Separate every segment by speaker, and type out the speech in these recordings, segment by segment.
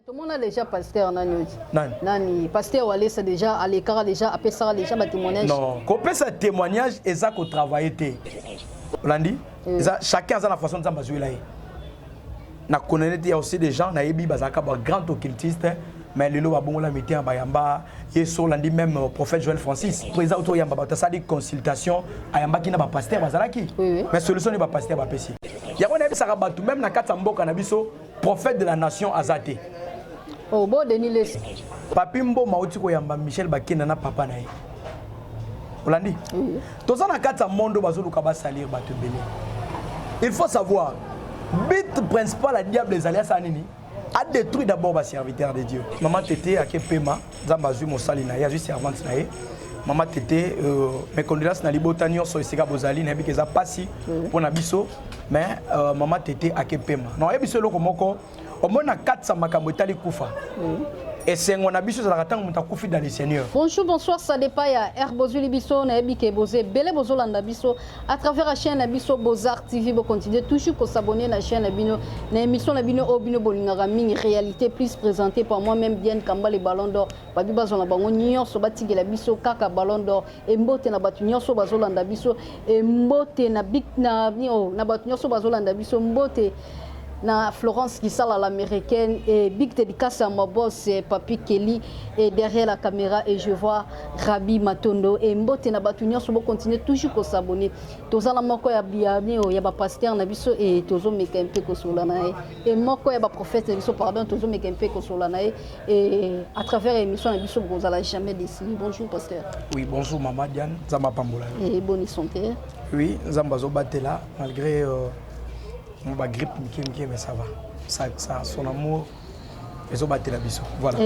Speaker 1: Tout le monde a déjà pasteur Nani pasteur Walesa déjà à l'écart déjà après ça déjà ba témoignage.
Speaker 2: Non, qu'on peut ça témoignage et ça qu'on travaille té. Landi, chacun a la façon de ça jouer là. Na connaît il y a aussi des gens na yebi bazaka ba grand occultiste mais le ba bon la metti en bayamba et sur landi même prophète Joël Francis président autour yamba ba ça dit consultation ayamba qui na ba pasteur bazalaki. Mais solution ni ba pasteur ba pesi. Ya on a ça ba tout même na katamboka na biso prophète de la nation azate.
Speaker 1: Oh, bon, Denis Les.
Speaker 2: Papi Mbo Maouti Koyamba Michel Bakina na papa na ye. Olandi. Tout ça na kata mondo bazolu kaba salir batu belé. Il faut savoir, but principal la diable les alliances anini a détruit d'abord les serviteurs de Dieu. Maman Tété a Kepema, Zambazu Mosali na ya juste servante na ye. Maman Tété mes condoléances na libotanio so isika bozali na bikeza pasi pour na biso mais maman Tété a Kepema. Non e biso loko moko au moins na 400 makambo etali kufa. Et c'est on a biso za ratang muta kufi dans le Seigneur.
Speaker 1: Bonjour, bonsoir, ça dépend ya Herbozu Libiso na ebike bozé belé bozolanda biso à travers la chaîne Abiso Bozar TV bo continuer toujours ko s'abonner na chaîne Abino na émission na bino obino bolingara mingi réalité plus présentée par moi-même bien Kamba les ballons d'or babi bazona bango nyonso batigela biso kaka ballon d'or et mbote na batu nyonso bazolanda biso et mbote na big na na batu nyonso bazolanda biso mbote na Florence qui sala l'américaine et big dédicace à ma boss Papi Kelly et derrière la caméra et je vois Rabi Matondo et mbote na batunyo so continuer toujours ko s'abonner tozala moko ya biami o ya ba pasteur na biso et tozo meka mpe ko solana et moko ya ba prophète na biso pardon tozo meka mpe ko solana et à travers émission na biso bozala jamais décidé. Bonjour pasteur.
Speaker 2: Oui, bonjour maman Diane, Zamba Pambola.
Speaker 1: Et bonne santé.
Speaker 2: Oui, Zamba zo batela malgré ma grippe, mais ça va. Ça, son amour, ils ont battu la biso. Voilà.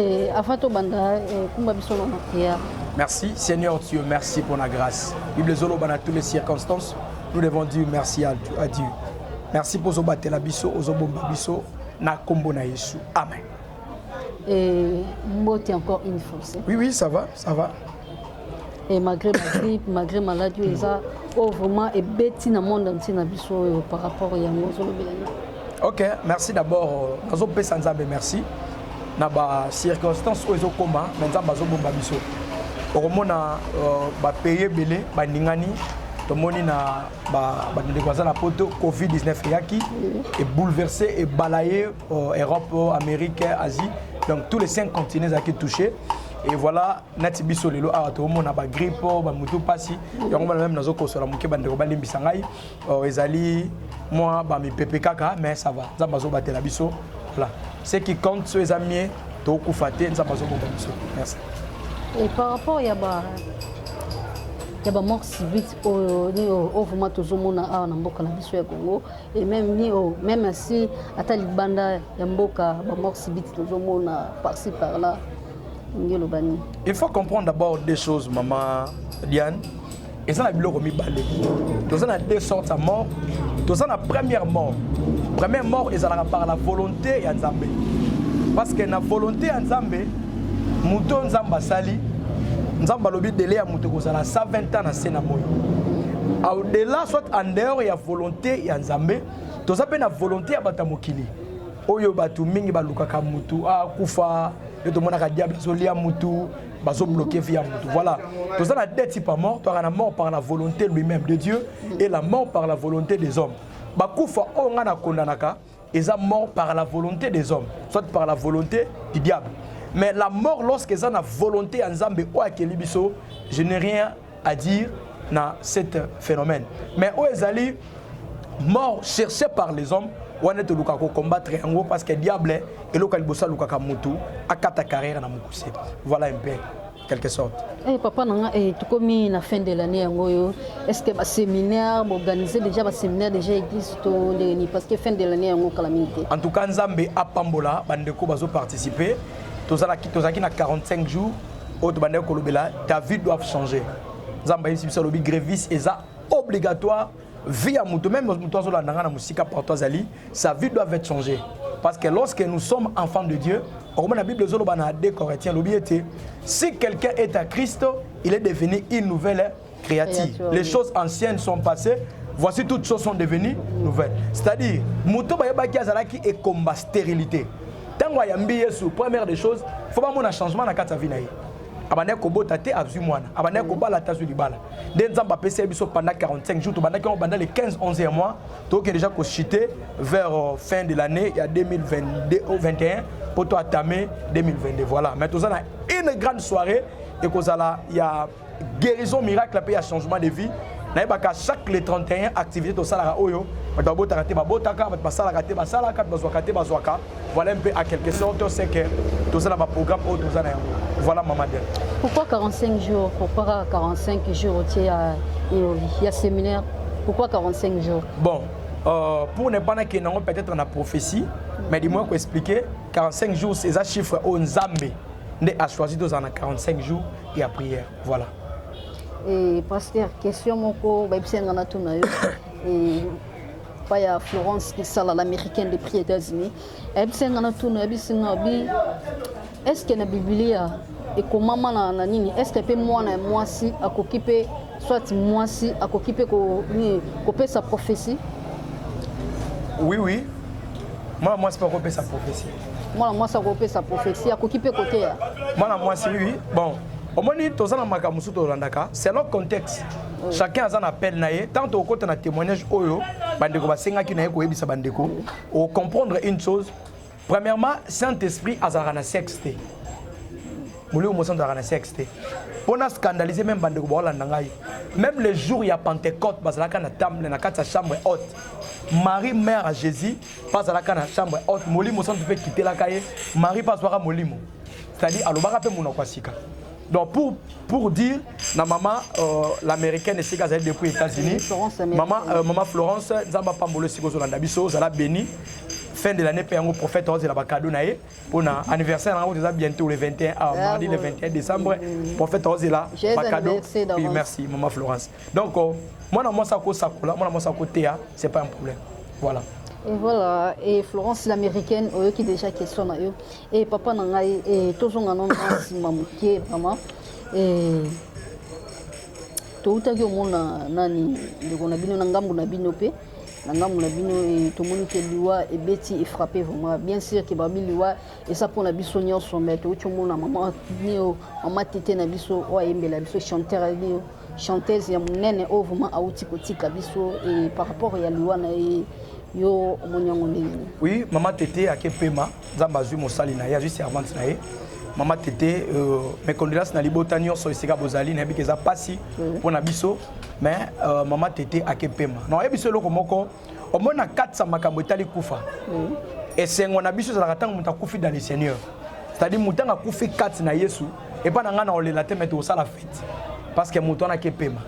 Speaker 2: Merci, Seigneur Dieu, merci pour la grâce. Bible Zolo, dans toutes les circonstances, nous devons dire merci à Dieu. Merci pour ce battre la biso, aux bomba biso, na kombo na Yesu. Amen.
Speaker 1: Et moté encore une fois.
Speaker 2: Oui, oui, ça va, ça va.
Speaker 1: Et malgré ma grippe, malgré ma maladie, vraiment et bêti dans le monde entier par rapport à Yango.
Speaker 2: Ok, merci d'abord. Nous avons merci. Dans les circonstances où ils ont combat, maintenant nous avons biso. Au moment où payer belé, ningani, tout le monde a la poto Covid-19 et bouleversé et balayé Europe, Amérique, Asie. Donc tous les 5 continents qui touchés. Et voilà, nati biso lelo a to mona ba grippe ba mutu pasi yango bana même nazo kosola muke bande ko balimbisa ngai ezali moi ba mi pepe kaka mais ça va za bazo batela biso voilà ce qui compte sur les amis to kufate za bazo bomba biso. Merci.
Speaker 1: Et par rapport ya ba mort subite au vraiment toujours mona a na mboka na biso ya Congo et même ni même si ata libanda ya mboka ba mort subite toujours mona par-ci par-là.
Speaker 2: Il faut comprendre d'abord des choses, maman Diane. Et ça, la deux sortes de mort. La première mort. La première mort, ils ont par la volonté de Nzambe. Parce que la volonté de Nzambe, Mouton Nzamba Sali, Nzamba lobi délai à Mouton Kosala 120 ans dans Sénamoy. Au-delà, soit en dehors, il y a volonté de Nzambe. Tout ça, il y a volonté de Batamokili. Oyo batu mingi balukaka mutu kufa et tout le monde a diable zolia mutu bazo bloqué via mutu. Voilà. Tout ça, la deux types de mort. Tu as la mort par la volonté lui-même de Dieu et la mort par la volonté des hommes. Bakufa ongana kondanaka ils sont morts par la volonté des hommes, soit par la volonté du diable. Mais la mort lorsqu'ils ont la volonté en Zambé ou à Kelibiso, je n'ai rien à dire dans ce phénomène. Mais où ils allaient mort cherchés par les hommes. On est luka ko combattre en gros parce que diable et local bossa luka kamutu akata carrière na mukuse. Voilà un peu quelque sorte.
Speaker 1: Eh papa nanga tout comme na fin de l'année ngoyo est-ce que ba séminaire organiser déjà ba séminaire déjà existe parce que fin de l'année ngo calamité.
Speaker 2: En tout cas Nzambe a Pambola bandeko bazo participer tozaki na 45 jours autre bandeko lobela ta vie doit changer. Nzambe ici biso lobi grévis eza obligatoire. Vie à Moutou, même sa vie doit être changée. Parce que lorsque nous sommes enfants de Dieu, la Bible dit si quelqu'un est à Christ, il est devenu une nouvelle créature. Les choses anciennes sont passées, voici toutes choses sont devenues nouvelles. C'est-à-dire, Moutou est combat stérilité. tango yambi Yesu première des choses faut pas mon changement na kata vie na ye abane ko bota te abzu mwana abane ko bala tazu libala den nzamba pesa biso pendant 45 jours to banda ko banda les 15 11e mois to que déjà ko chiter vers fin de l'année il y a 2022 au 21 pour toi entamer 2022 voilà mais tout ça une grande soirée et que ça il y a guérison miracle après il y a changement de vie na yebaka chaque les 31 activité to sala oyo ba bota te ba botaka ba sala te ba sala ka ba zwaka te ba zwaka voilà un peu à quelque sorte c'est que tout ça ba programme au tout ça voilà maman Diane.
Speaker 1: Pourquoi 45 jours? Pourquoi 45 jours il y a séminaire? Pourquoi 45 jours?
Speaker 2: Bon, pour ne pas qu'il y ait peut-être une prophétie, mais dis-moi qu'on expliquer 45 jours c'est un chiffre au Nzambe a choisi dans 45 jours et à prière. Voilà.
Speaker 1: Et pasteur, question moko babisengana tunayo et pas ya Florence qui sala l'américaine de prière des États-Unis. Babisengana tunayo bisingabi est-ce que na Biblia et comment na nini est-ce que peut moi si à occuper soit moi si à occuper ko sa prophétie?
Speaker 2: Oui. Moi c'est pas couper sa prophétie.
Speaker 1: Moi ça couper sa prophétie à occuper côté.
Speaker 2: Moi c'est oui. Bon, au moins tous na makamusu to landaka, c'est le contexte. Chacun a un appel naé tant au côté na témoignage oyo bandeko basenga ki naé ko yebisa bandeko au comprendre une chose. Premièrement, Saint-Esprit azara na sexte. Moulé au motion azara na sexte. Pour scandaliser même bandeko bolanda ngai. Même le jour il y a Pentecôte bazalaka na table na kata chambre haute. Marie mère à Jésus bazalaka na chambre haute. Mouli motion tu peux quitter la caille. Marie passoira molimo. C'est-à-dire alobaka pe mona kwasika. Donc pour dire na maman l'américaine ici gazelle depuis les États-Unis. Maman Florence nzamba pambolo sikozo landa biso zala béni. Fin de l'année, le prophète a la cadeau pour l'anniversaire bientôt le 21 mardi le 21 décembre. Le prophète a la cadeau. Merci maman Florence. Donc moi c'est pas un problème. Voilà.
Speaker 1: Et voilà, et Florence l'américaine qui déjà question et papa nangai et tous on a nom qui est vraiment et tout à fait nani de bino nangambu na bino pe nangambu na bino et tout monde qui liwa et beti est frappé vraiment bien sûr que babi liwa et ça pour la biso nyonso mais tout monde maman nio maman tete na biso o yembela biso chanteur chanteuse ya munene o vraiment auti kotika biso et par rapport ya liwa na yo
Speaker 2: oui, maman Tété a Kepema, Zambazu Mosali na ya juste servante na ye. Maman Tété mes condoléances na libotanio so isika bozali na bikeza pasi pour na biso mais maman Tété a Kepema. Non, ebiso loko moko au moins na 400 makambo etali kufa. Et c'est ngona biso za katanga muta kufi dans le Seigneur. C'est-à-dire mutanga kufi 4 na Yesu et pas na ngana olela te mettre au sala fête parce que mutana Kepema.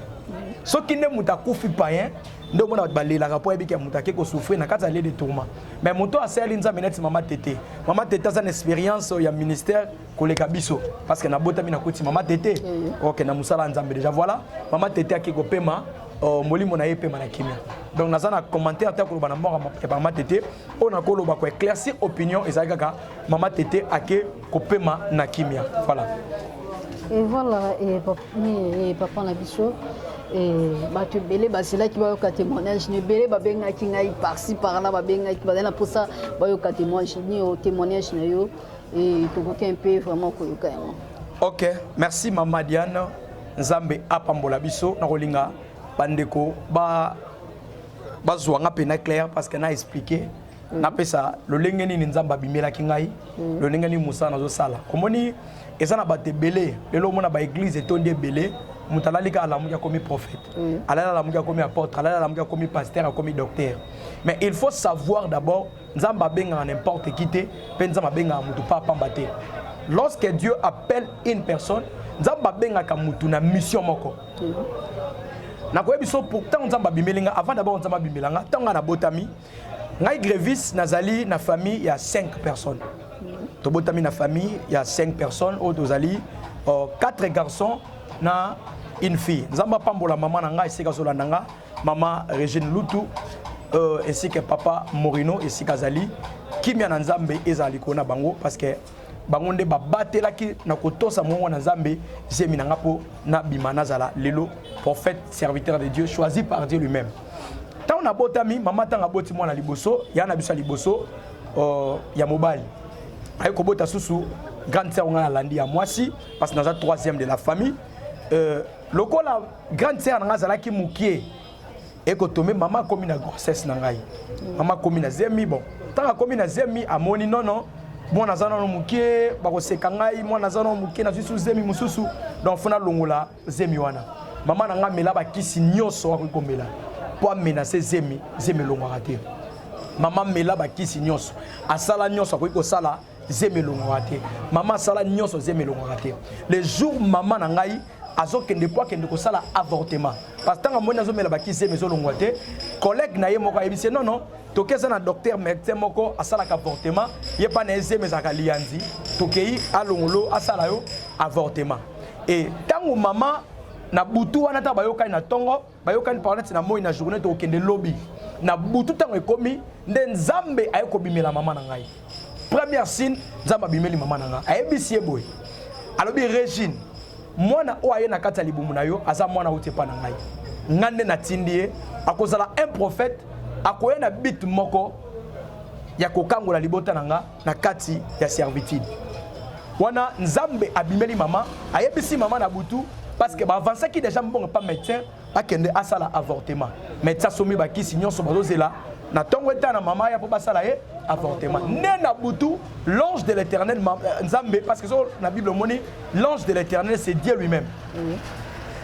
Speaker 2: Ce qui ne muta kufi païen ndo mona balela rapport ebiki mutake ko souffrir na kata les tourments mais moto a seli nza minute maman Tété a une expérience ya ministère koleka biso parce que na bota mina kuti maman Tété OK na musala nzambe déjà voilà maman Tété akiko pema molimo na yepema na kimia donc nazana commentaire ta ko bana mort maman Tété on a ko loba ko éclaircir opinion ezaka maman Tété ake ko pema na kimia voilà
Speaker 1: et voilà et papa na biso et batu belé basila qui va au témoignage ne belé babenga ki ngai par-ci par-là babenga ki bazana pour ça ba yo témoignage ni au témoignage na yo et to ko un peu vraiment ko yo kayama.
Speaker 2: OK, merci maman Diane Nzambe apambola biso na kolinga bandeko ba zwanga pena clair parce que na expliqué na pesa le lengeni ni Nzamba bimela ki ngai le lengeni musa na zo sala komoni ezana bate belé lelo mona ba église etonde belé mutalali ka alamuka comme prophète alala alamuka comme apôtre alala alamuka comme pasteur comme docteur mais il faut savoir d'abord Nzamba benga n'importe qui te pe Nzamba benga mutu pa pambate lorsque Dieu appelle une personne Nzamba benga ka mutu na mission moko na ko biso pourtant Nzamba bimelinga avant d'abord Nzamba bimelanga tanga na botami ngai grévis nazali na famille il y a 5 personnes to botami na famille il y a 5 personnes au dozali 4 garçons na une fille. Nzamba pambola maman nanga esika zolandanga maman Régine Lutu ainsi que papa Morino et Kazali kimia na Nzambe ezali kona bango parce que bango nde babatelaki na kotosa mongo na Nzambe zemi nanga po na bimana zala lelo prophète serviteur de Dieu choisi par Dieu lui-même. Tant na botami maman tanga boti mwana liboso ya na biso liboso ya mobali aye kobota susu grande sœur nga landi ya mwasi parce que dans la troisième de la famille lokola grande sœur nga zalaki mukie et ko tomber maman comme une grossesse na ngai maman comme une zemi bon tant comme une zemi amoni non moi nazana no mukie ba ko seka ngai moi nazana no mukie na susu zemi mususu donc fona longola zemi wana maman na nga mela ba kisi nyoso wa ko mela pour menacer zemi longola te maman mela ba kisi nyoso asala nyoso ko sala zemi longola te maman sala nyoso zemi longola te les jours maman na ngai azokende po akende kosala avortement parce que tanga moni azomela bakisi mezo longola te collègue na ye moko ayebisi non tokeza na docteur médecin moko asala ka avortement ye pa na eze mezaka lianzi tokei alongolo asala yo avortement et tango maman na butu wana ta bayokani na tongo bayokani parnet na moi na journée to kende lobby na butu tango ekomi nde nzambe ayeko bimela maman na ngai première signe nzambe bimeli maman na ngai ayebisi boy alobi Régine mwana o aye na kati ya libumu na yo aza mwana uti pa na ngai ngande na tindie akozala un prophète akoya na bit moko ya kokangola libota nanga na kati ya servitude wana nzambe abimeli mama ayebisi mama na butu parce que ba avancer ki déjà mbongo pas médecin akende asala avortement médecin somi ba kisi nyonso bazozela na tongo eta na mama ya po basala ye avortement né na butu l'ange de l'Éternel nzambe parce que sur la Bible moni l'ange de l'Éternel c'est Dieu lui-même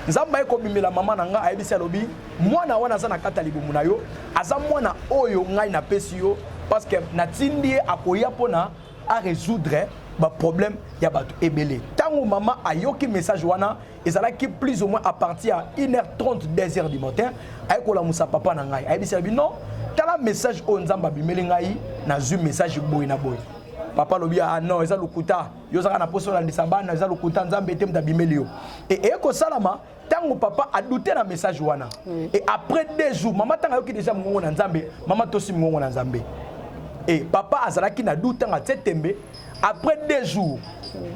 Speaker 2: nzambe ko bimela mama nanga ayebisi alobi mwana wana za na kata libumu na yo aza mwana oyo ngai na pesi yo parce que na tindi akoya pona a résoudre ba problème ya bato ebele tango mama ayoki message wana ezalaki plus ou moins à partir à 1h30 2h du matin ayekola musa papa na ngai ayebisi alobi non tala message o nzamba bimeli ngai na zu message boy na boy papa lobi ah non eza lukuta yo zaka na poso la ndisabana eza lukuta nzambe te mta bimeli yo et ko salama tango papa a douté na message wana et après 2 jours maman tanga yoki déjà mongo na nzambe maman tosi mongo na nzambe et papa azalaki na douté nga tsetembe après 2 jours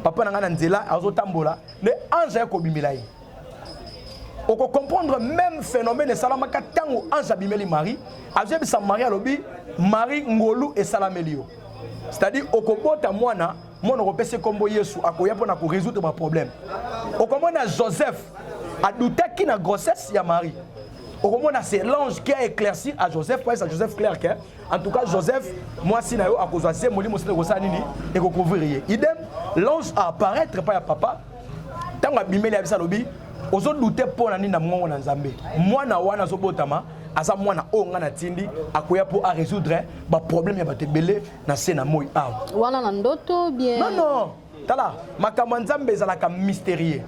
Speaker 2: papa nanga na nzela azotambola le ange ya ko bimela yi on peut comprendre même phénomène salama ka tango ange bimeli Marie azebe sa Marie alobi Marie ngolu et salamelio c'est-à-dire okobota mwana kopese kombo Yesu akoya pona ko résoudre ba problème okomona Joseph a douté qui na grossesse ya Marie okomona c'est l'ange qui a éclairci à Joseph pas à Joseph clair que en tout cas Joseph moi si na yo akozwa se molimo se ko sanini et ko couvrir idem l'ange a apparaître pas ya papa tango abimeli abisa lobi ozo douter pona ni na mongo na nzambe mwana wana zo botama asa mwana onga na tindi akoya po a résoudre ba problème ya batebele na se na moi awa
Speaker 1: wana na ndoto bien
Speaker 2: non tala makambo nzambe ezalaka mystérieux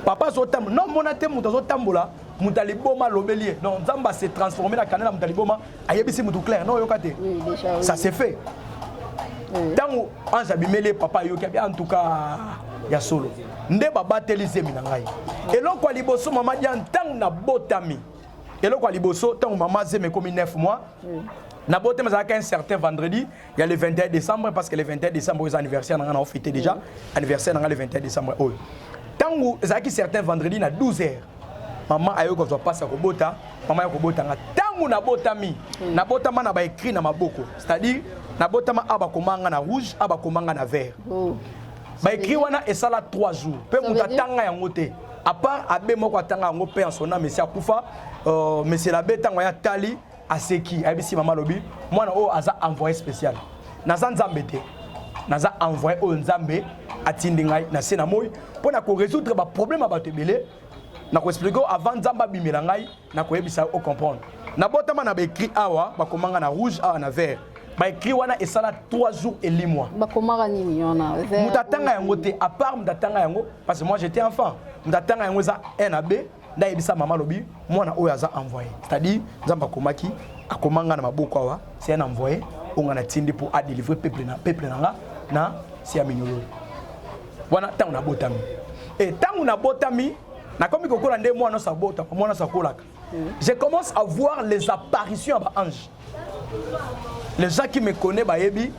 Speaker 2: papa zo tam non mona te muto zo tambola mutali boma lobelie non nzamba s'est transformé na kanela mutali boma ayebisi mutu clair non yokate
Speaker 1: oui déjà
Speaker 2: ça s'est fait tango ange abimeli papa yoki en tout cas ya solo nde babateli zemi na ngai eloko liboso mama dia ntango na botami eloko liboso tango mama zemi komi 9 mois na botami zalaka un certain vendredi il y a le 21 décembre parce que le 21 décembre c'est anniversaire na on fêté déjà anniversaire na le 21 décembre oyo tango zalaki certain vendredi na 12h maman ayoko zo passa ko bota maman yako bota nga tango na botami na botama na ba écrit na maboko c'est-à-dire na botama aba komanga na rouge aba komanga na vert ba écrit wana esala 3 jours pe mutatanga yango te à part abe moko atanga yango pe en sona monsieur akufa monsieur l'abbé tango ya tali aseki abisi mama lobi mwana o aza envoyé spécial naza nzambe te naza envoyé o nzambe atindi ngai na sena moy pona ko résoudre ba problème ba tebele na ko expliquer avant nzamba bimela ngai na ko yebisa o comprendre na botama na ba écrit awa ba komanga na rouge awa na vert ba écrit wana esala 3 jours et 10 mois
Speaker 1: ba komanga nini yona vert
Speaker 2: mutatanga yango te à part mutatanga yango parce que moi j'étais enfant mutatanga yango za un abbé nda yebisa mama lobi mwana oyo aza envoyé c'est-à-dire nzamba komaki akomanga na maboko awa c'est un envoyé onga na tindi pour a délivrer peuple nanga na si aminyolo wana tango na botami et tango na botami na komi kokola nde mwana sabota mwana sakolaka je commence à voir les apparitions à ange les gens qui me connaissent bayebi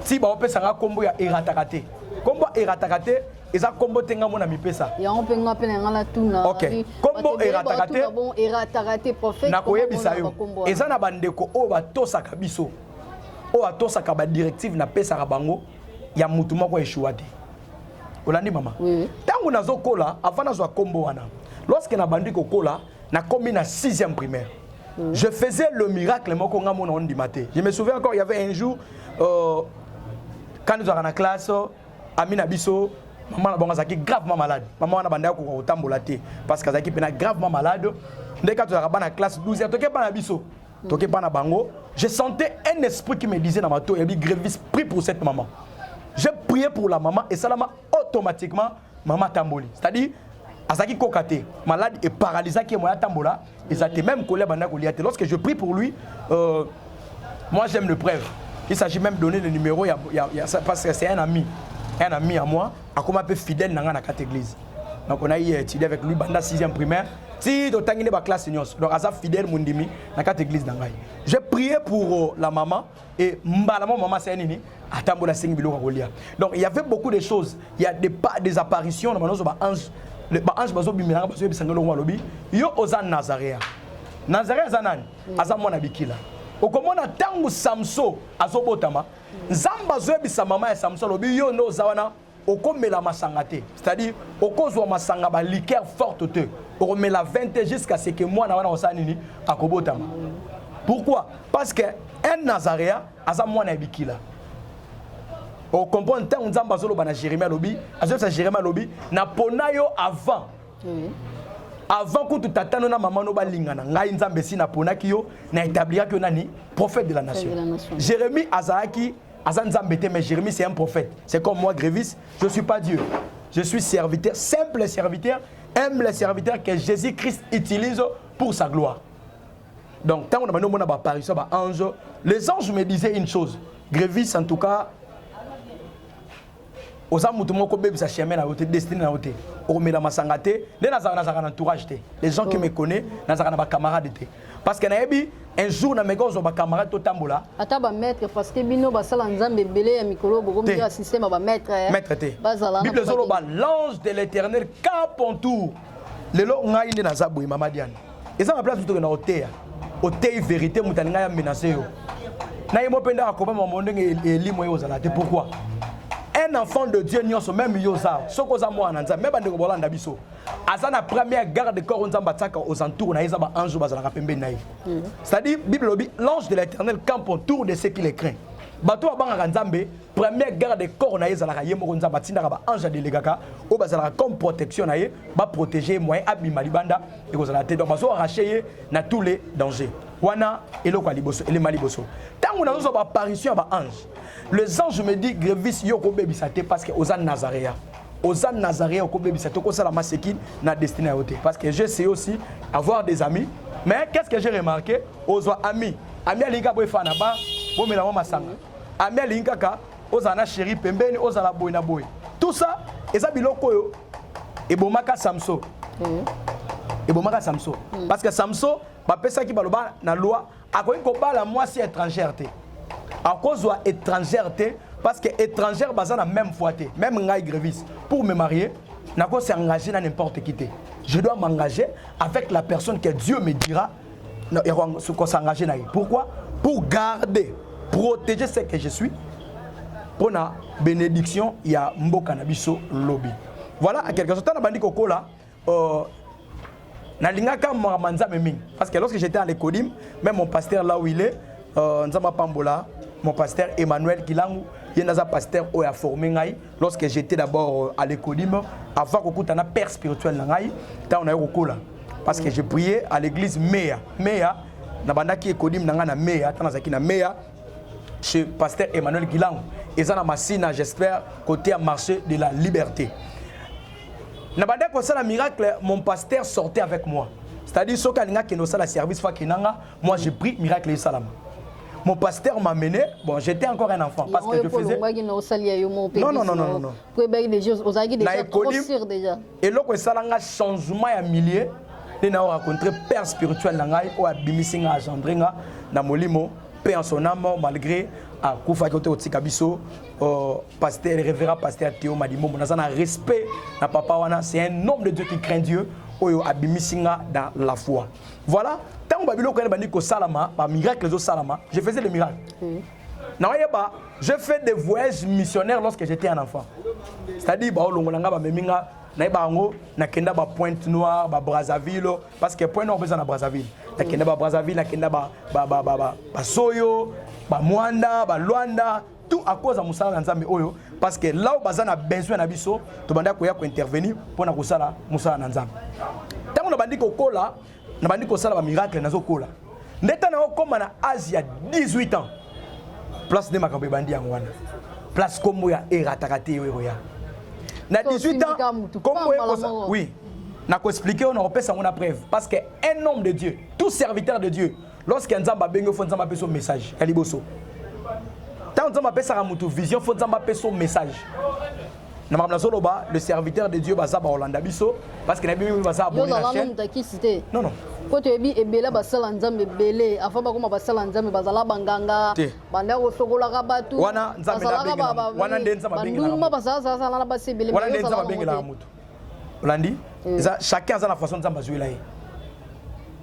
Speaker 2: si ba opesa nga kombo ya eratakate kombo eratakate eza kombo tenga mona mipesa
Speaker 1: ya on penga pena ngala tuna
Speaker 2: OK kombo eratakate
Speaker 1: bon eratakate prophète
Speaker 2: na koyebisa yo eza na bandeko o ba tosaka biso o atosaka ba directive na pesa bango ya mutu moko échouate. Olandi mama. Tango nazo kola avant nazo kombo wana. Lorsque na bandi ko kola na komi na 6e primaire. Je faisais le miracle moko nga mona on maté. Je me souviens encore il y avait un jour quand nous étions en classe Amina Bisso maman na bango gravement malade. Maman na banda ko tambola te parce que zaki pena gravement malade. Ndeka tu na la classe 12 toke pa na Bisso. Toke pa na bango. Je sentais un esprit qui me disait dans ma tête, il dit gréviste, prie pour cette maman. Je priais pour la maman et ça m'a automatiquement maman tamboli. C'est-à-dire Azaki Kokate, malade et paralysé qui est moyen tambola et ça était même collé banda Goliath. Lorsque je prie pour lui, moi j'aime le preuve. Il s'agit même de donner le numéro parce que c'est un ami à moi, à comment peu fidèle dans la église. Donc on a étudié avec lui banda 6e primaire. Si tu as une classe senior, donc Asa fidèle Mundimi dans cette église d'Angaï. J'ai prié pour la maman et maman c'est nini atambola 5 bilo Golia. Donc il y avait beaucoup de choses, il y a des apparitions dans nos anges, les anges bazo bimina bazo bisangelo ngalobi yo ozan Nazaréa. Nazaréa zanan azamona bikila. Okomona tangu Samson azobotama nzamba zo bisa mama ya Samson lobi yo no zawana okomela masangate. C'est-à-dire okozwa masanga ba liqueur forte te. On met la 20 jusqu'à ce que moi, à Kobotama. Pourquoi? Parce que un Nazaréen, a moi bikila. On comprend tant on zamba zolo bana Jérémie lobi, azota Jérémie lobi, na ponayo avant. Avant que tu t'attends na maman no balingana, ngai nzambe si na ponaki yo, na établira que nani prophète de la nation. Jérémie azaki azanzambe te, mais Jérémie c'est un prophète. C'est comme moi Grévis, je suis pas Dieu. Je suis serviteur, simple serviteur, humble serviteur que Jésus-Christ utilise pour sa gloire. Donc, tant qu'on a mon apparition, les anges me disaient une chose. Grévis, en tout cas, aux âmes qui sa chemin à côté, destiné à côté. On met la masangate, les entourage. Les gens qui me connaissent, les camarades. Parce que un jour, na mego zo ba camarade to tambola.
Speaker 1: Ata ba maître parce que bino ba sala nzambe belé ya mikolo bo komira système ba maître.
Speaker 2: Maître te. Bible zo ba l'ange de l'Éternel campe en tour. Lelo ngai ndi na zabu mama Diane. Et ça ma place tout na hôtel. Hôtel vérité mutaninga ya menacé yo. Na yemo penda akoba mamondo ngeli moyo zala te pourquoi? Un enfant de Dieu nyonso même yoza sokoza mo ananza même bande ko bolanda biso. Asa na première garde de corps nzamba tsaka aux entours na yeza ba ange bazala pembe naï. C'est-à-dire Bible dit l'ange de l'Éternel campe autour de ceux qui les craignent. Bato abanga nzambe première garde de corps na yeza la yemo nzamba tinda ba ange de legaka o bazala comme protection na ye ba protéger moyen abima libanda et kozala te donc bazo arracher na tous les dangers. Wana eloko liboso ele maliboso. Tango na zo ba apparition ba ange. Les anges me disent Grévis yoko bebisate parce que aux Nazaréa. Aux Nazaréa au bebisate ko sala masekine na destiné à ôter parce que je sais aussi avoir des amis mais qu'est-ce que j'ai remarqué aux amis alinga boy fana ba bo mela masanga ami alinga ka aux ana chéri pembeni aux ala boy na boy tout ça eza biloko yo et bomaka Samson et bomaka Samson parce que Samson ba pesa ki baloba na loi akoyi ko bala mwasi étrangère te à cause de étrangère parce que étrangère basa na même foi même ngai Grévis pour me marier n'a pas s'engager dans n'importe qui je dois m'engager avec la personne que Dieu me dira ce qu'on s'engager naï pourquoi pour garder protéger ce que je suis pour la bénédiction il y a mboka na biso lobby voilà à quelque chose na bandi kokola na lingaka manza memi parce que lorsque j'étais à l'écodim même mon pasteur là où il est nzamba pambola mon pasteur Emmanuel Kilangu, il y a un pasteur qui a formé lorsque j'étais d'abord à l'écolim, avant que je père spirituel, parce que je priais à l'église Mea. Mea, qui écolim Mea, chez pasteur Emmanuel Kilangu. Et ça, j'espère, côté à marché de la liberté. Un miracle, mon pasteur sortait avec moi. C'est-à-dire, ce qui a service, moi j'ai pris miracle et salam. Mon pasteur m'a mené, bon j'étais encore un enfant parce que je faisais... Non. Et là, ça a un changement à milliers. Il a rencontré père spirituel qui a bimisi nga engendré nga na molimo paix en son âme malgré à Koufa côté Otikabiso pasteur révérend pasteur Théo Madimo on a un respect na papa wana c'est un homme de Dieu qui craint Dieu oyo abimisi nga dans la foi. Voilà. Tant que Babylone ko bandi ko salama, ba miracle zo salama, je faisais des miracles. J'ai fait des voyages missionnaires lorsque j'étais un enfant. C'est-à-dire, nakenda ba Pointe-Noire, ba Brazzaville, parce que Pointe-Noire besoin na Brazzaville. Nakenda ba Brazzaville, nakenda ba Soyo, ba Mwanda, ba Luanda, tout à cause de Moussala Nzambe oyo, parce que là où bazana besoin na biso, to banda ko ya ko intervenir pour na kusala Moussala Nzambe. Tango na bandi ko kola, na bandi ko sala ba miracle na zo kola. Ndeta na okoma na Asia 18 ans. Place de makambe bandi ya ngwana. Place kombo ya eratakate yo ya. Na 18 ans, comme oui, n'a qu'à expliquer, on a repéré sa preuve. Parce qu'un homme de Dieu, tout serviteur de Dieu, lorsqu'un Nzamba bengo, faut Nzamba son message. Eliboso. Tant Nzamba pèse sa vision, faut Nzamba son message. Le serviteur de Dieu va à Hollanda biso parce que n'a bien va à la chaîne. Non non.
Speaker 1: Quand tu es bien belé basala Nzambe belé, afin ba kuma basala Nzambe bazala banganga, banda ko sokola kabatu.
Speaker 2: Wana Nzambe na wana ndenza mabengi na. Nduma
Speaker 1: basala sala na basi belé.
Speaker 2: Wana ndenza mabengi na mutu. Olandi, chacun a sa façon de Nzamba jouer là.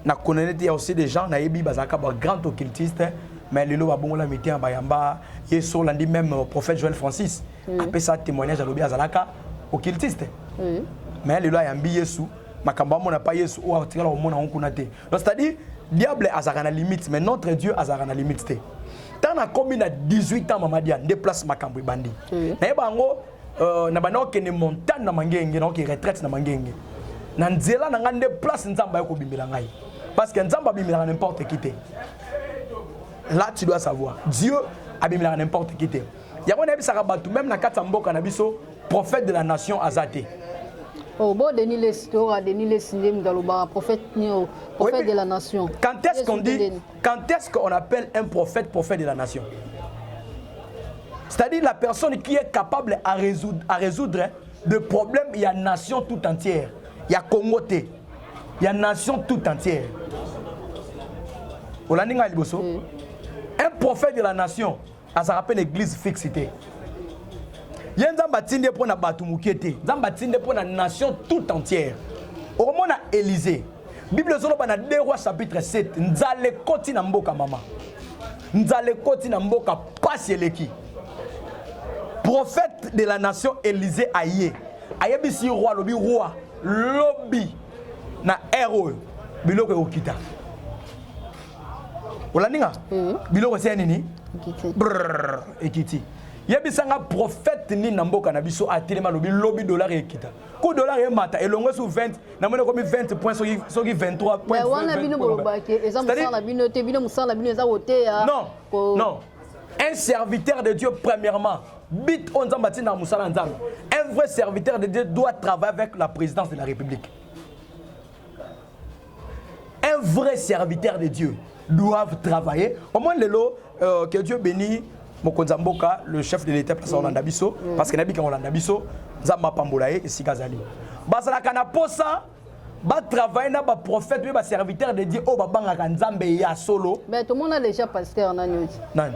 Speaker 2: Na connaître il y a aussi des gens na yebi bazaka ba grand occultiste. Mais le lot va bon la mettre en bayamba. Et sur lundi même prophète Joël Francis après ça témoignage à l'obé azalaka occultiste. Mais le lot a ambi Yesu, makamba mo na pas Yesu ou a tiré au monde en kunate. Donc c'est-à-dire diable azara na limite mais notre Dieu azara na limite. Tant na combien à 18 ans mamadia déplace makambo bandi. Na bango na bana ke ne montagne na mangenge na ke retraite na mangenge. Na nzela na ngande place nzamba ko bimbela ngai. Parce que nzamba bimbela n'importe qui. Là, tu dois savoir, Dieu a bien n'importe qui. Il y a un sarabatu, même dans Katambo Kanabiso, prophète de la nation Azate.
Speaker 1: Oh, bon, Denis Lestora, Denis Lesindem Galoba, prophète de la nation.
Speaker 2: Quand est-ce qu'on dit, quand est-ce qu'on appelle un prophète de la nation? C'est-à-dire la personne qui est capable à résoudre des problèmes, il y a une nation tout entière. Il y a Congoté, il y a une nation tout entière. Un prophète de la nation, ça se rappelle l'église fixité. Il y a un Zambatinde pour la Batumukete, Zambatinde pour la nation tout entière. Au moment de Élysée, Bible Zolo Bana 2 Rois chapitre 7, Nzale Koti Namboka Mama. Nzale Koti Namboka Pasieleki. Prophète de la nation Élysée Aye. Aye bisi roi, lobby, na héros, biloko okita. Olaninga biloko c'est nini ekiti yebisanga prophète ni namboka na biso atelema lobi dollar ekita ko dollar e mata elongo sur 20 na mona komi 20 points soki 23 points
Speaker 1: wana bino bolobake eza musala bino te bino musala bino eza wote ya
Speaker 2: non un serviteur de Dieu premièrement bit on nzambati na musala nzambe un vrai serviteur de Dieu doit travailler avec la présidence de la République. Un vrai serviteur de Dieu doivent travailler. Au moins, que Dieu bénisse Mokonza Mboka, le chef de l'État, place à Hollanda Bisso, parce que Nabi Hollanda Bisso, Zamba Pambolaye et Sigazali. Basala kana posa, ba travailler na ba prophète, ba serviteur de Dieu, oh ba banga kanzambe ya solo.
Speaker 1: Mais tout le monde a déjà pasteur nani.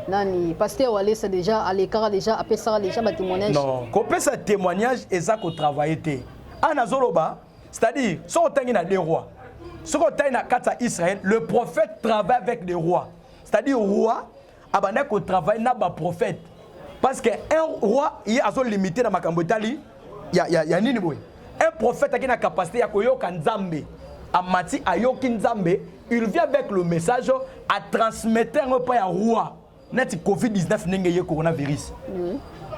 Speaker 1: Nani pasteur Walé c'est déjà à l'écart déjà après ça déjà ba témoignage.
Speaker 2: Non, qu'on peut ce témoignage et ça qu'on travaille té. Ana zoloba, c'est-à-dire so tangi na des rois. Ce qu'on a dans Israël, le prophète travaille avec les rois. C'est-à-dire le roi, il travaille avec les prophètes. Parce qu'un roi, il est limité dans ma cambotali. Il y a un prophète qui a la capacité à Nzambe. À Mati, à Nzambe, il vient avec le message à transmettre un peu à roi. Net Covid-19 n'est coronavirus.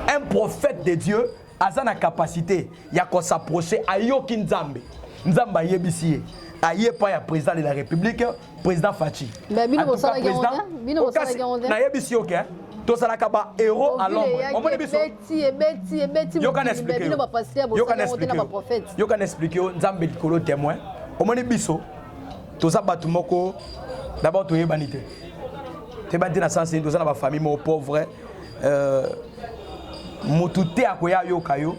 Speaker 2: Un prophète de Dieu a la capacité à s'approcher à Nzambe. Nzambe yebisi. Aïe pas le président de la République, président Fachi.
Speaker 1: Mais bino bosala gionda, bino bosala gionda.
Speaker 2: Na yebisi OK. To sala kaba héros à l'ombre. On m'a biso.
Speaker 1: Beti.
Speaker 2: Yo kan expliquer.
Speaker 1: Bino ba pasteur bosala gionda na ba prophète.
Speaker 2: Yo kan expliquer Nzambe likolo témoin. On m'a biso. To sa batu moko d'abord to yebanité. Te banté na sens to sala ba famille mo pauvre motute akoya yo kayo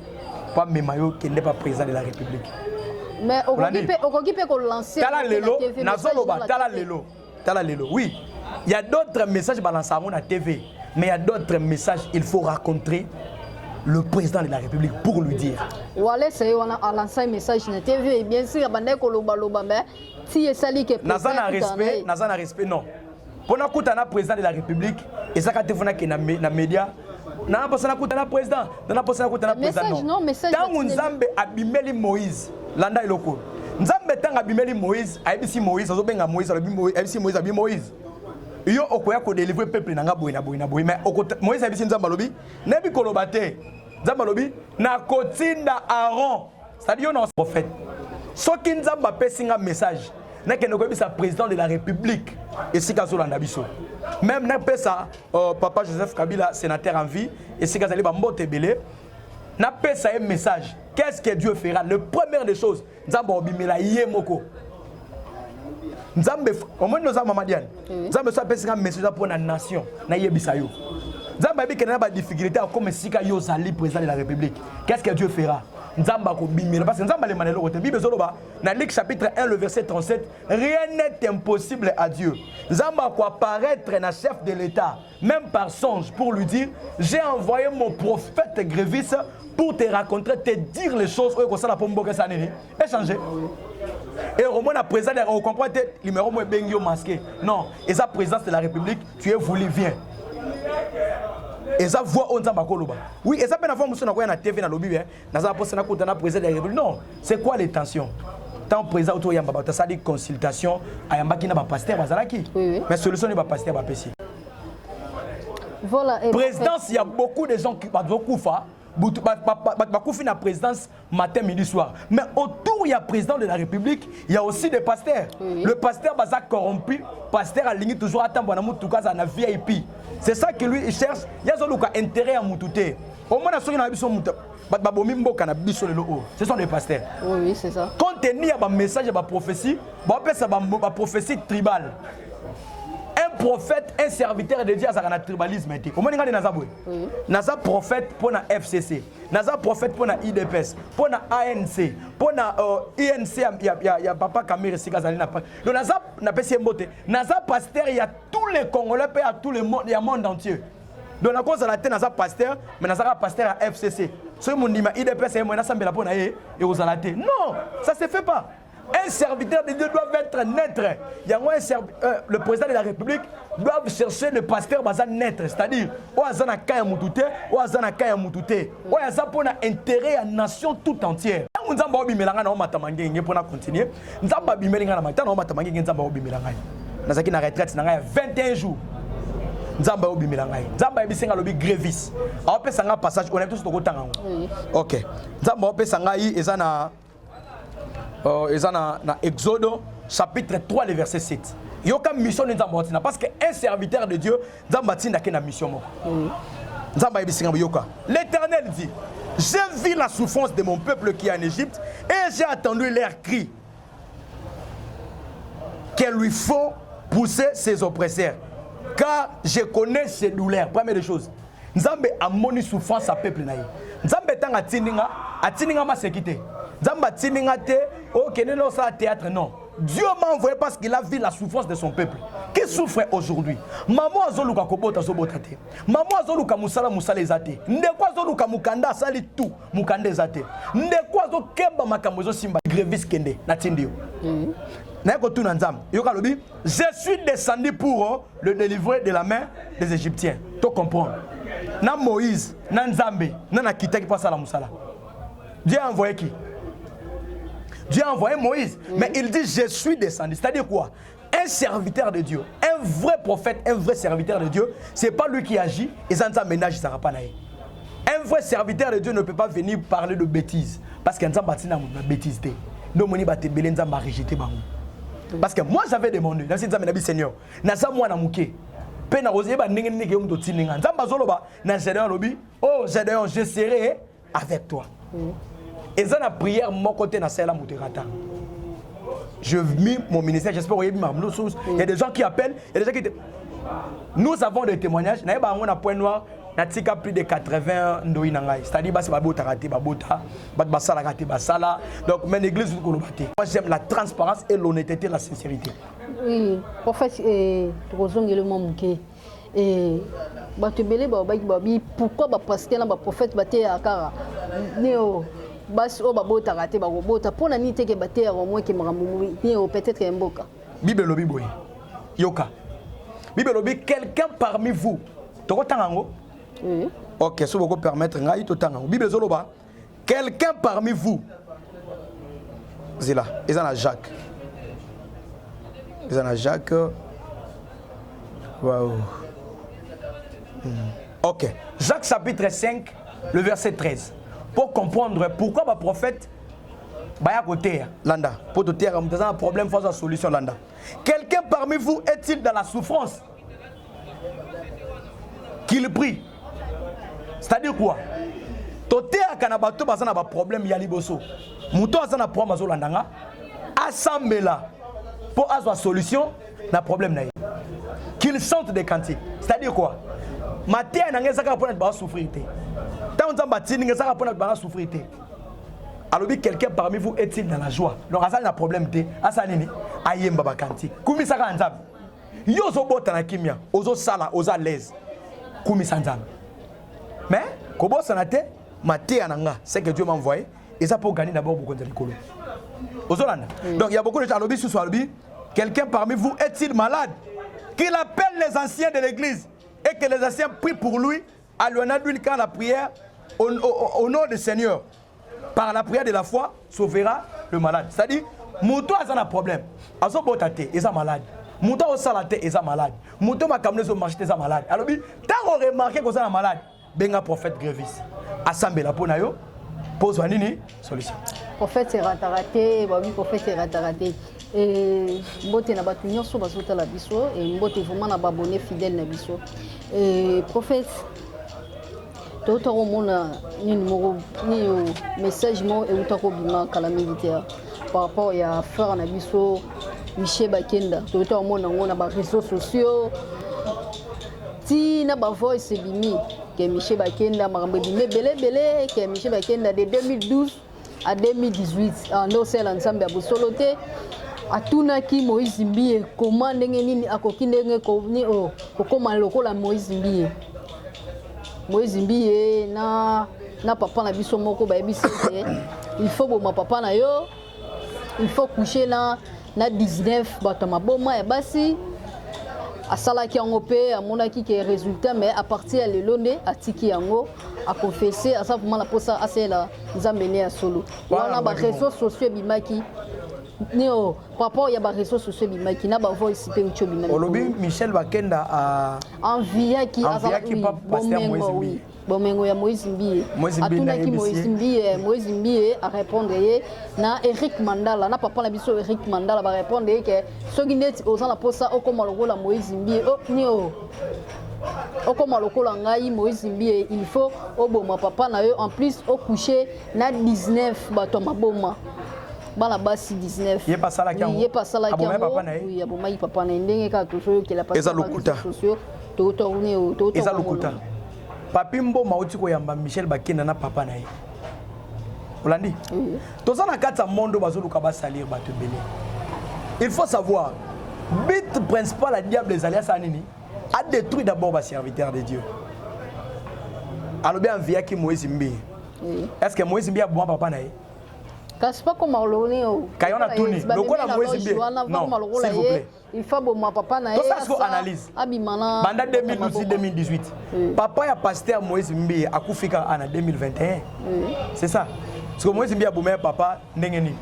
Speaker 2: pas memayo qui n'est pas président de la République.
Speaker 1: Mais au peut qu'on lancer
Speaker 2: tala lelo oui il y a d'autres messages balancés à TV mais il y a d'autres messages il faut rencontrer le président de la République pour lui dire
Speaker 1: wala c'est on a lancé un message na TV et bien sûr bandé ko loba mais si sali que
Speaker 2: nazana respect non Pendant que tu président de la République, et ça quand tu es dans les médias, tu as président, tu as président.
Speaker 1: Non, message.
Speaker 2: Tant que Nzambe abimeli Moïse, landa iloko. Nzambe tant abimeli Moïse, abisi Moïse, azobenga Moïse, abisi Moïse, abi Moïse. Yo okoya ko délivrer peuple nanga boy mais Moïse abisi Nzambe lobi, nebi kolobate. Nzambe lobi na kotinda Aaron. C'est-à-dire on est prophète. Ce qui Nzambe pesi un message. N'a que nous président de la République et si Kazolanda biso. Même n'a pas ça papa Joseph Kabila sénateur en vie et si Kazali Bambote Belé n'a pas ça un message. Qu'est-ce que Dieu fera? Le premier des choses, Nzambe obimela yemoko. Nzambe au moins nous avons Mamadiane. Nzambe ça pesi un message pour la nation na yebisayo. Nzambe bi kenana ba difficulté comme si ka yo zali président de la République. Qu'est-ce que Dieu fera? Nzamba ko bimela parce que Nzamba le manelo côté Bible zoloba na Luc chapitre 1 le verset 37 rien n'est impossible à Dieu. Nzamba ko apparaître na chef de l'État même par songe pour lui dire j'ai envoyé mon prophète Grévis pour te raconter te dire les choses que ça la pombo que ça nini échanger. Et au moins la présidence on comprend numéro moi bengio masqué. Non, et sa présidence de la République tu es voulu viens. Et ça voit on Nzamba koloba. Oui, et ça peut avoir monsieur na ko na TV na lobby hein. Na za poste na kota na président de la République. Non, c'est quoi les tensions? Tant président auto yamba ba ça dit consultation ayamba ki na ba pasteur bazalaki. Oui. Mais solution ne ba pasteur ba pesi.
Speaker 1: Voilà,
Speaker 2: présidence, il y a beaucoup de gens qui ba kufa. Bakoufi na présidence matin, midi, soir. Mais autour, il y a président de la République, il y a aussi des pasteurs. Oui. Le pasteur Baza corrompu, pasteur a ligné toujours à Tambouanamou, tout cas, à la VIP. C'est ça que lui, il cherche. Il y a intérêt à Moutouté. Au moins, ce sont des pasteurs.
Speaker 1: Oui, c'est ça.
Speaker 2: Quand il y a un message, une prophétie, une prophétie tribale. Un prophète, un serviteur de Dieu à un tribalisme. Comment on dit Nazaboué? Naza prophète pour la FCC, Naza prophète pour la IDPS, pour la ANC, pour la INC, il y a papa Kamere Sikazali. Donc Naza n'a pas si mbote. Naza pasteur, il y a tous les Congolais, il y a tout le monde, il y a le monde entier. Donc la cause de la terre, Naza pasteur, mais Naza pasteur à FCC. Ce qui dit IDPS, il y a un peu pour et aux alatés. Non, ça ne se fait pas. Un serviteur de Dieu doit être neutre. Il y a le président de la République doit chercher le pasteur bazan neutre, c'est-à-dire ou azana kaya mutute ou azana kaya mutute ou azana pour intérêt à la nation tout entière. Nous avons obimelanga na matamangenge pour continuer. Nous avons obimelanga na matana matamangenge nzamba obimelanga. Nazaki na retraite na 21 jours. Nzamba obimelanga. Nzamba ebisenga lobi grévis. A opesa nga passage on est tous tokotanga. OK. Nzamba opesa nga yi ezana dans Exode chapitre 3 le verset 7. Il y a une mission de Nzamba parce qu'un serviteur de Dieu Nzamba tina na mission. L'Éternel dit j'ai vu la souffrance de mon peuple qui est en Égypte et j'ai attendu leur cri qu'il lui faut pousser ses oppresseurs car je connais ses douleurs. Première des choses Nzambe a moni souffrance à peuple naïe. Nzambe tanga atininga ma sécurité. Nzamba tininga te ok non ça théâtre non. Dieu m'a envoyé parce qu'il a vu la souffrance de son peuple. Qui souffre aujourd'hui? Maman azoluka kobota zobota te. Maman azoluka musala ezate. Ndeko azoluka mukanda sali tout mukanda ezate. Ndeko azokemba makambo zo simba grévis kende na tindio. Na ko tuna nzamba. Yoka lobi, je suis descendu pour le délivrer de la main des Égyptiens. Tu comprends? Na Moïse, na Nzambe, na kitaki pa sala musala. Dieu a envoyé qui? Dieu a envoyé Moïse, mais il dit je suis descendu. C'est-à-dire quoi? Un serviteur de Dieu, un vrai prophète, un vrai serviteur de Dieu, c'est pas lui qui agit et ça ne ménage ça pas. Un vrai serviteur de Dieu ne peut pas venir parler de bêtises parce qu'un bâtiment de bêtises. Non moni ba te belenza ba rejeter bango. Parce que moi j'avais demandé, dans cette année Seigneur, na za moi na muke. Pe na oser ba ndenge ndenge yo mto tininga. Nzamba zoloba na Gédéon lobi, oh Gédéon, je serai avec toi. Et ça, la prière, mon côté, na celle-là, je mis mon ministère, j'espère que il y a des gens qui appellent, il y a des gens qui... Nous avons des témoignages, nous avons un point noir, nous avons plus de 80 ndoï nangai. C'est-à-dire, c'est babota raté, babota, basala raté, basala. Donc, mais l'église, nous battons. Moi, j'aime la transparence et l'honnêteté, la sincérité. Oui, en fait, le monde et pourquoi pasteur na prophète baté akara néo bas o babota raté ba robota pona ni teke baté au moins que maramou néo peut-être mboka bible lobi boy yoka Bible lobi quelqu'un parmi vous. Toko tangango?
Speaker 1: Oui.
Speaker 2: OK, si vous pouvez permettre ngai to tangango. Bible zoloba quelqu'un parmi vous. C'est là, ils en a Jacques. Ils en a Jacques. Waouh. OK. Jacques chapitre 5, le verset 13. Pour comprendre pourquoi le prophète Baya côté Landa, pour te dire un problème face à la solution Landa. Quelqu'un parmi vous est-il dans la souffrance qu'il prie? C'est-à-dire quoi? Toté à Kanabato bazana ba problème ya liboso. Muto azana problème bazo landanga. Assemblea pour avoir solution na problème na. Qu'ils sentent des cantiques. C'est-à-dire quoi? Matin na ngeza ka pona ba souffrir té. Tant on batini ngeza ka pona ba souffrir té. Alors quelqu'un parmi vous est-il dans la joie? Donc azana na problème té. Asa nini? Ayemba ba cantique. Kumi saka nzambe. Yo zo bota na kimia, ozo sala, oza l'aise. Kumi sanzambe. Mais kobo sanate maté ananga, c'est que Dieu m'a envoyé et ça pour gagner d'abord beaucoup de l'école. Donc il y a beaucoup de gens qui sont quelqu'un parmi vous est-il malade? Qu'il appelle les anciens de l'église et que les anciens prient pour lui à l'honneur quand la prière au nom du Seigneur par la prière de la foi sauvera le malade. C'est-à-dire Mouto a un problème. Azo botate est malade. Mouto au salate est malade. Mouto ma kamne zo marché est malade. Alors tant on remarque que ça malade, benga prophète Grévis. Assemblée la pona yo pose nini solution.
Speaker 1: Prophète c'est raté, bah oui prophète c'est raté. Et mbote na batu nyonso bazota la biso et mbote vraiment na abonné fidèle na biso. Et prophète tout au mona ni numéro ni message mo et utako bima kala militaire par rapport à frère na biso Michel Bakenda tout au mona ngona ba réseaux sociaux ti na ba voice bimi que Michel Bakenda makambo bimé belé que Michel Bakenda de 2012 à 2018 en ocel ensemble ya bosoloté atunaki Moïse Mbie comment ndenge nini akoki ndenge ko ni o kokoma lokola Moïse Mbie na papa na biso moko ba yebisi il faut boma papa na yo il faut coucher na 19 bato maboma ya basi asalaki yango pe amonaki ke résultat mais à partir ya lelo nde atiki yango a confessé asa vraiment la posa asela nzambe ne ya solo wana ba réseaux sociaux bimaki Néo, papa, il y a des réseaux sociaux qui n'a pas voice pe ucho bina.
Speaker 2: Olobi Michel Bakenda a
Speaker 1: envia qui a
Speaker 2: pasteur Moïse Mbie.
Speaker 1: Bomengo ya Moïse Mbie. Atuna ki Moïse Mbie a répondre na Eric Mandala na papa na biso Eric Mandala va répondre que soki net oza la posa okoma lokola Moïse Mbie. Oh Néo. Okoma lokola ngai Moïse Mbie, il faut oboma papa na yo en plus au coucher na 19 bato maboma. Bala basi 19.
Speaker 2: Il est pas ça là qui
Speaker 1: il est pas ça là qui oui abomai papa na ndenge ka toujours que la
Speaker 2: passer sociaux
Speaker 1: to tourner to
Speaker 2: eza lokuta papi mbo mauti ko yamba Michel Bakenda na papa na ye Olandi to ça na kata mondo bazoluka ba salir bato belé. Il faut savoir but principal à diable les alliances à nini a détruit d'abord ba serviteur de Dieu. Alors bien via qui Moïse Mbie. Est-ce que Moïse Mbie a bon papa na ye?
Speaker 1: C'est pas comme Marloni.
Speaker 2: Kayona Tuni. Le quoi la Moïse Mbie? Non, s'il vous plaît.
Speaker 1: Il faut que mon papa na.
Speaker 2: Tout ça c'est analyse.
Speaker 1: Abimana.
Speaker 2: Banda 2012-2018. Papa ya pasteur Moïse Mbie a kufika en 2021. C'est ça. Parce que Moïse Mbie a boumé papa ndengeni.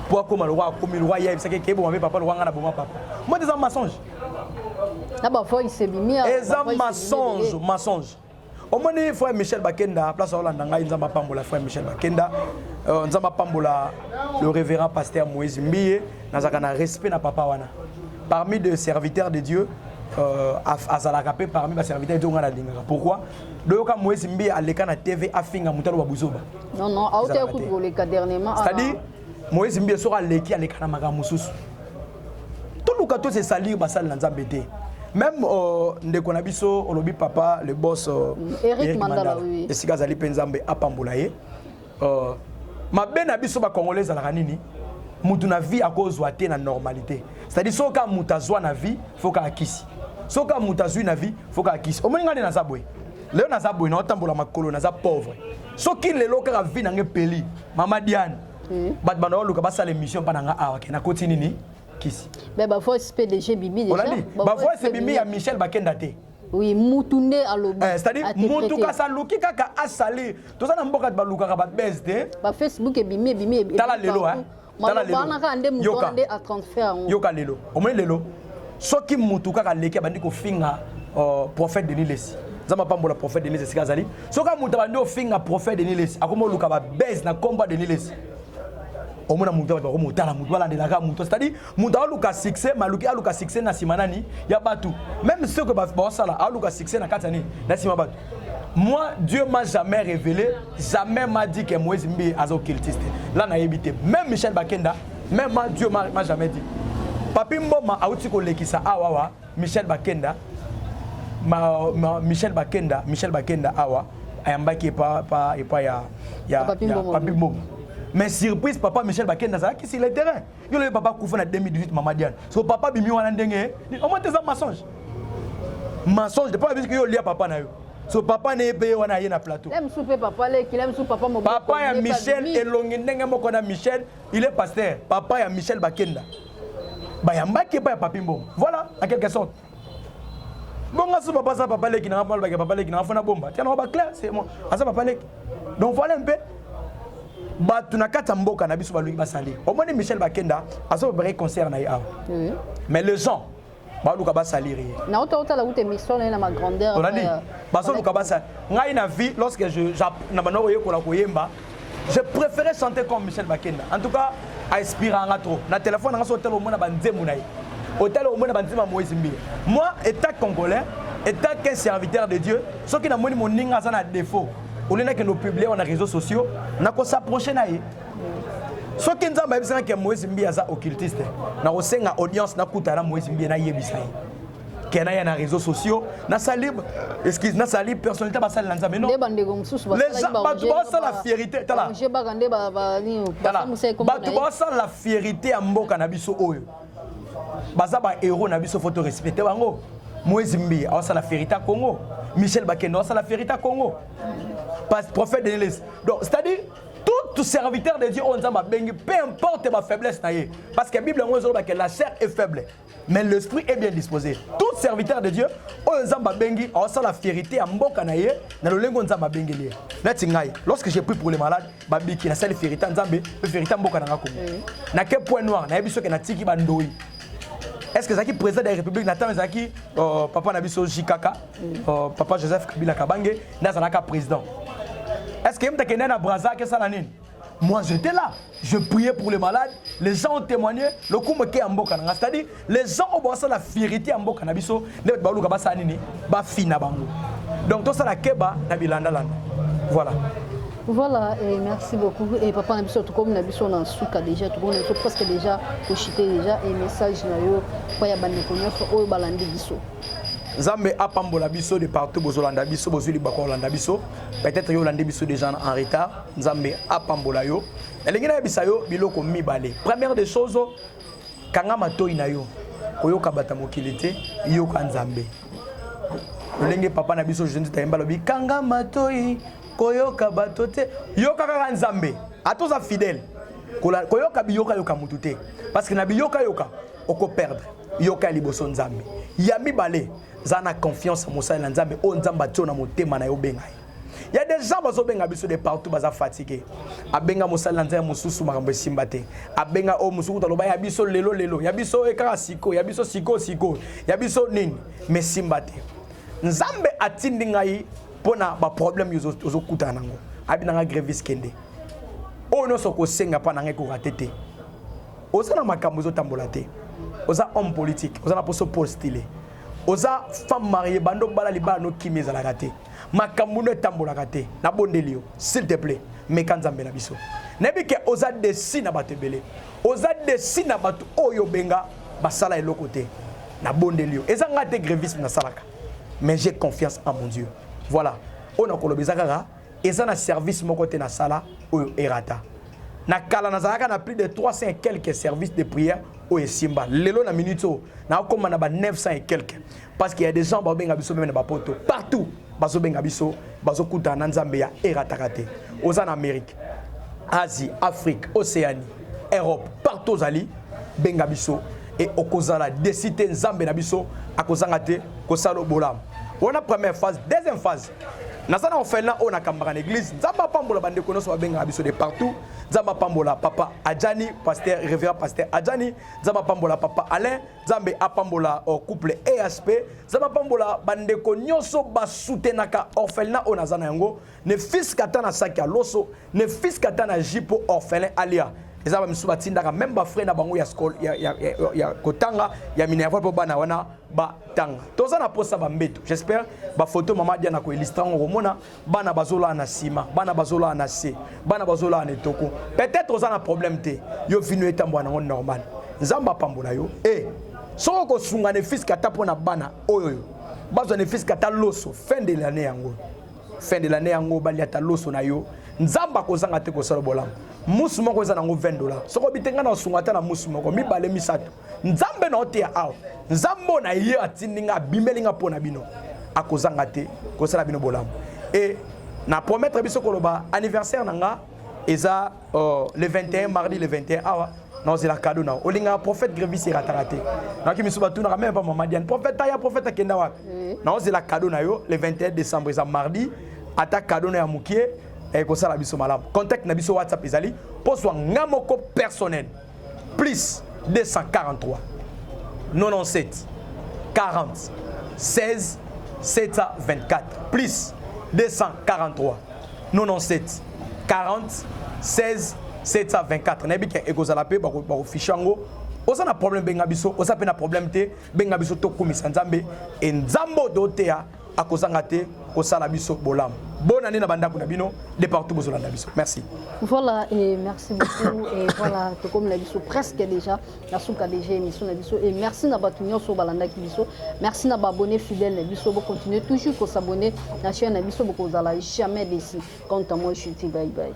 Speaker 2: Pour comme le roi comme le roi hier, c'est que bon papa le roi ngana boumé papa. Moi des mensonges.
Speaker 1: Na ba foi c'est bimi.
Speaker 2: Des mensonges. Au moins frère Michel Bakenda place Hollande ngai nzamba pambola frère Michel Bakenda nzamba pambola le révérend pasteur Moïse Mbie nazaka na respect na papa wana parmi des serviteurs de Dieu azalaka pe parmi les serviteurs de Dieu ngana lingaka pourquoi doyoka Moïse Mbie aleka na TV afinga mutalo wa buzoba
Speaker 1: non auto écoute le cas dernièrement
Speaker 2: c'est-à-dire Moïse Mbie sera leki aleka na maka mususu tout le cas c'est salir basal na nzambe te. Même ndeko na biso olobi papa le boss
Speaker 1: Eric Mandala oui
Speaker 2: et sika zali penzambe apambola ye mabe na biso ba congolais za la nini mutu na vie akozwa te na normalité c'est-à-dire soka mutazwa na vie faut ka akisi soka mutazwi na vie faut ka akisi omoninga na zabwe leo na zabwe na otambola makolo na za pauvre soki lelo ka vie na ngepeli mama Diane bat bana oluka basala émission pa na nga awa ke na koti nini kisi.
Speaker 1: Mais bah faut PDG Bibi déjà.
Speaker 2: On a dit. Bah faut c'est Bibi à Michel Bakenda te.
Speaker 1: Oui, Moutoune à l'eau.
Speaker 2: C'est-à-dire, Moutou sa luki kaka asali. Tout ça n'a pas de baluka rabat BSD.
Speaker 1: Bah Facebook et Bimi.
Speaker 2: Tala lelo, hein. Tala lelo. Yoka lelo. Au moins lelo. Ce qui Moutou kaka leki abandi ko finga prophète Denis Lessi. Zama pambola prophète Denis Lessi kazali. Ce que Moutou abandi ko finga prophète Denis Lessi. Akomo luka ba base na combat Denis Lessi. Au moins Moutou ba ko mutala Moutou ala ndelaka Moutou. C'est-à-dire, Moutou aluka succès, maluki aluka succès na simanani ya batu. Même ceux que ba sala aluka succès na katani na sima batu. Moi, Dieu m'a jamais révélé, jamais m'a dit que Moïse Mbi est occultiste. Là, on a évité. Même Michel Bakenda, même moi, Dieu m'a jamais dit. Papi Mboma a outi ko lekisa awa Michel Bakenda, Michel Bakenda awa ayamba qui ya Papi Mboma. Mais surprise, papa Michel Bakenda ça qui sur le terrain. Yo le papa koufana 2018 Maman Diane. So papa bimi wana ndenge, au moins des mensonges. Mensonge, de pas parce que yo lia papa na yo. So papa n'est payé on a na plateau.
Speaker 1: L'aime souper papa là qu'il aime sous papa mon.
Speaker 2: Papa ya Michel elongi ndenge moko na Michel, il est pasteur. Papa ya Michel Bakenda. Ba ya mbaki pa ya Papi Mboma. Voilà, en quelque sorte. Bon ngaso papa ça papa là qui n'a pas le papa là qui n'a fona bomba. Tiens on va clair, c'est moi. Asa papa là. Donc voilà un peu. Ba tunakata mboka na biso baluki basali. Au moins Michel Bakenda aso vrai concert na ya. Mais les gens baluka basali rien.
Speaker 1: Na ota la route émission na ma grandeur.
Speaker 2: On a dit baso luka basali. Ngai na vie lorsque je na bano yekola koyemba, je préférais chanter comme Michel Bakenda. En tout cas, aspirant trop. Na téléphone na hôtel au mona banzemu na. Hôtel au mona banzema Moïse Mbi. Moi état congolais, état qu'un serviteur de Dieu, ce qui na moni mon ninga ça na défaut. On est là que nous publions dans les réseaux sociaux, on a s'approcher na. Ce qui nous a dit que Moïse Mbi est occultiste. Na osenga audience na kutara Moïse Mbi na yebisa. Kena ya na réseaux sociaux, na salib, excuse na salib personnalité ba sal lanza mais non. Les gens ba ça la fierté tala.
Speaker 1: Je ba gande ba ni ba
Speaker 2: ça la fierté à mboka na biso oyo. Baza ba héros na biso photo respecter bango. Moïse Mbi a ça la fierté à Congo. Michel Bakenda a ça la fierté à Congo. Pas prophète de l'Église. Donc c'est-à-dire tout serviteur de Dieu on zamba bengi peu importe ma faiblesse na ye parce que la Bible on dit que la chair est faible mais l'esprit est bien disposé. Tout serviteur de Dieu on zamba bengi a ça la fierté à mboka na ye na le lengo nzamba bengi lié. Nati ngai lorsque j'ai pris pour les malades babiki na sali fierté nzambe fierté mboka na ngako. Na quel point noir na biso ke na tiki bandoi. Est-ce que Zaki président de la République Nathan Zaki papa Nabiso Jikaka papa Joseph Kabila Kabange Nazalaka président. Est-ce que tu as Braza que ça l'année? Moi j'étais là, je priais pour les malades, les gens ont témoigné, le coup me est en boka. C'est-à-dire les gens ont bossé la fierté en boka Nabiso, ne ba luka ba sanini, ba fina bango. Donc tout ça la keba na bilanda landa. Voilà.
Speaker 1: Voilà, et merci beaucoup. Et papa Nabiso, tout comme Nabiso on a souka déjà, tout comme Nabiso presque déjà, cochité déjà, et message na yo, pour ya bande konyoso, o balandi biso.
Speaker 2: Zambe apambola biso de partout bozolanda biso bozuli bakolanda biso peut-être yo lande biso déjà en retard Zambe apambola yo elingi na bisa yo biloko mibale. Première des choses kanga matoi na yo koyoka bata mokili te yo ka Nzambe lenge papa na biso jeune tayemba lobi kanga matoi koyoka bato te yoka ka Nzambe atoza fidèle koyoka biyoka yoka mutu te parce que na biyoka yoka oko perdre yoka liboso Nzambe ya mibale zana confiance en Moussa Nzambe o Nzamba tona motema na yo benga. Il y a des gens bazo benga biso de partout baza fatigué. Abenga Moussa Nzambe mususu makambo simbate. Abenga o musuku taloba ya biso lelo. Ya biso ekara siko, ya biso siko. Ya biso nini mais simbate. Nzambe atindi ngai pona ba problème yozo kuta nango. Abinanga grevis kende. O no soko senga pa nanga ko ratete. Oza na makambo zo tambola te. Oza homme politique, oza na poso postulé. Oza femme mariée bando bala liba no kimeza la raté makambo no tambola raté na bondelio s'il te plaît mais quand Nzambe na biso nebi ke oza desi na batebele oza desi na batu oyo benga basala eloko te na bondelio ezanga te grévisme na salaka mais j'ai confiance en mon Dieu. Voilà on a kolobeza kaka eza na service moko te na sala oyo erata na kala nazalaka na plus de 300 et quelques services de prière au Simba. Lelo na minuto na comme na ba 900 et quelques parce qu'il y a des gens ba benga biso même na ba poto partout bazo benga biso bazo kuta na Nzambe ya eratakate aux en Amérique, Asie, Afrique, Océanie, Europe, partout zali benga biso et okozala décider nzambe na biso akozanga te kosala bolam. On a première phase, deuxième phase. Nazana on fait là on a kambara l'église, nzamba pambola bande kono so benga biso de partout. Nzamba pambola papa Adjani, pasteur révérend pasteur Adjani, nzamba pambola papa Alain, nzambe apambola au couple ESP, nzamba pambola bande konyoso ba soutenaka orphelin on azana yango, ne fils katana saki loso, ne fils katana jipo orphelin alia. Les hommes sont batindaka même ba frère na bango ya skol ya kotanga ya minerva po bana wana ba tanga. Toza na posa ba mbeto. J'espère ba photo mama dia na ko illustra ngomona bana bazola na sima, bana bazola na se, bana bazola na toko. Peut-être oza na problème te. Yo vinu etambwa na normal. Nzamba pambola yo. Soko ko sunga ne fils kata pona bana oyo. Bazo ne fils kata loso fin de l'année yango. Fin de l'année yango baliata loso na yo. Nzamba ko zanga te ko solo bolam. Musu moko eza nango $20. Soko bitenga na sungata na musu moko mibale misato. Nzambe na otea aw. Nzambo na ye atindinga bimelinga pona bino. Akozanga te ko sala bino bolam. Et na promettre biso koloba anniversaire nanga eza le 21 mardi le 21 awa. Non c'est la cadeau na. Olinga prophète Grevis iratarate. Na ki misuba tuna même pas maman Diane. Prophète ya prophète kenda wa. Non c'est la cadeau na yo le 21 décembre eza mardi. Ata cadeau na ya mukie. Et comme ça la biso malam. Contact na biso WhatsApp ezali pour soit ngamoko personnel. Plus 243 97 40 16 724 plus 243 97 40 16 724. Na bika ekozala pe ba fichango. Osa na problème benga biso, osa pe na problème te benga biso to komisa nzambe et nzambo dotea akozanga te kosala biso bolam. Bonne année na bandako na bino de partout bozolanda biso. Merci.
Speaker 1: Voilà et merci beaucoup et voilà comme la biso presque déjà la souka déjà émission na biso et merci na batunyo so balanda ki biso. Merci na abonné fidèle na biso bo continuer toujours ko s'abonner na chaîne na biso bo ko zala jamais déçu. Quant à moi je te dis bye bye.